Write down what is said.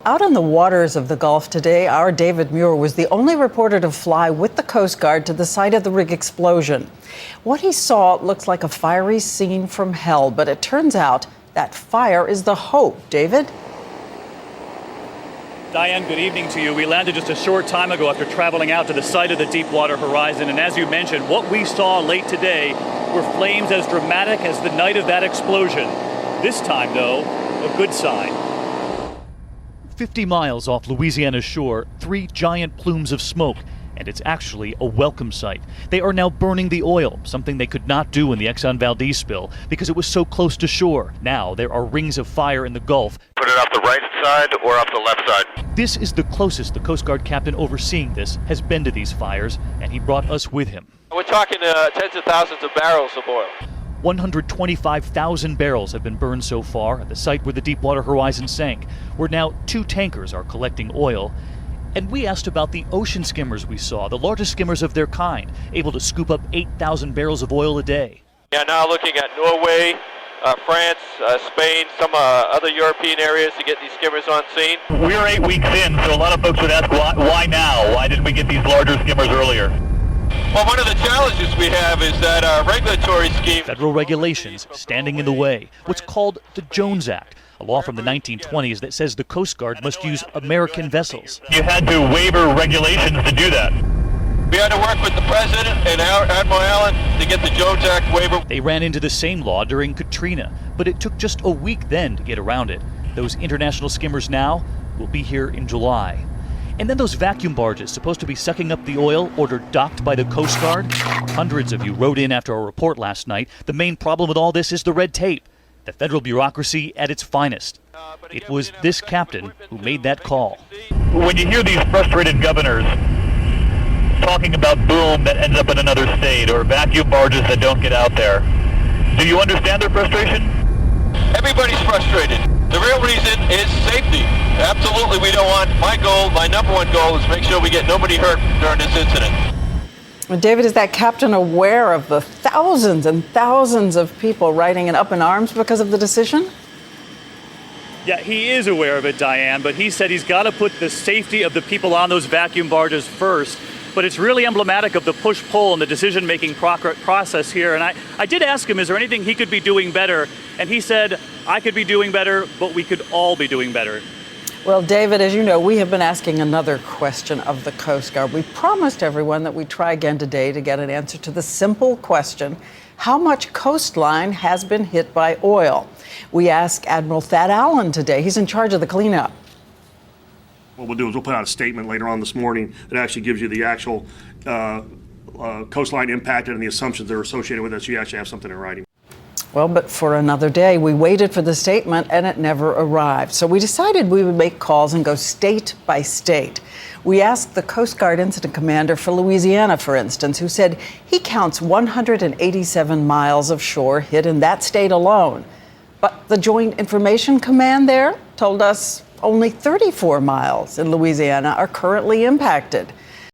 Out in the waters of the Gulf today, our David Muir was the only reporter to fly with the Coast Guard to the site of the rig explosion. What he saw looks like a fiery scene from hell, but it turns out that fire is the hope. David? Diane, good evening to you. We landed just a short time ago after traveling out to the site of the Deepwater Horizon. And as you mentioned, what we saw late today were flames as dramatic as the night of that explosion. This time, though, a good sign. 50 miles off Louisiana's shore, 3 giant plumes of smoke, and it's actually a welcome sight. They are now burning the oil, something they could not do in the Exxon Valdez spill because it was so close to shore. Now there are rings of fire in the Gulf. Put it off the right side or off the left side. This is the closest the Coast Guard captain overseeing this has been to these fires, and he brought us with him. We're talking tens of thousands of barrels of oil. 125,000 barrels have been burned so far at the site where the Deepwater Horizon sank, where now 2 tankers are collecting oil. And we asked about the ocean skimmers we saw, the largest skimmers of their kind, able to scoop up 8,000 barrels of oil a day. Yeah, now looking at Norway, France, Spain, some other European areas to get these skimmers on scene. We're 8 weeks in, so a lot of folks would ask, why now? Why didn't we get these larger skimmers earlier? Well, one of the challenges we have is that our regulatory scheme... Federal regulations standing in the way. What's called the Jones Act, a law from the 1920s that says the Coast Guard must use American vessels. You had to waiver regulations to do that. We had to work with the President and Admiral Allen to get the Jones Act waiver. They ran into the same law during Katrina, but it took just a week then to get around it. Those international skimmers now will be here in July. And then those vacuum barges supposed to be sucking up the oil ordered docked by the Coast Guard. Hundreds of you wrote in after our report last night. The main problem with all this is the red tape, the federal bureaucracy at its finest. It was this captain who made that call. When you hear these frustrated governors talking about boom that ends up in another state or vacuum barges that don't get out there, do you understand their frustration? Everybody's frustrated. The real reason is safety. Absolutely, we don't want, my number one goal is make sure we get nobody hurt during this incident. David, is that captain aware of the thousands and thousands of people writing in up in arms because of the decision? Yeah, he is aware of it, Diane, but he said he's got to put the safety of the people on those vacuum barges first. But it's really emblematic of the push-pull and the decision-making process here. And I did ask him, is there anything he could be doing better? And he said, I could be doing better, but we could all be doing better. Well, David, as you know, we have been asking another question of the Coast Guard. We promised everyone that we'd try again today to get an answer to the simple question, how much coastline has been hit by oil? We asked Admiral Thad Allen today. He's in charge of the cleanup. What we'll do is we'll put out a statement later on this morning that actually gives you the actual coastline impacted and the assumptions that are associated with it, so you actually have something in writing. Well, but for another day, we waited for the statement and it never arrived. So we decided we would make calls and go state by state. We asked the Coast Guard Incident Commander for Louisiana, for instance, who said he counts 187 miles of shore hit in that state alone. But the Joint Information Command there told us only 34 miles in Louisiana are currently impacted.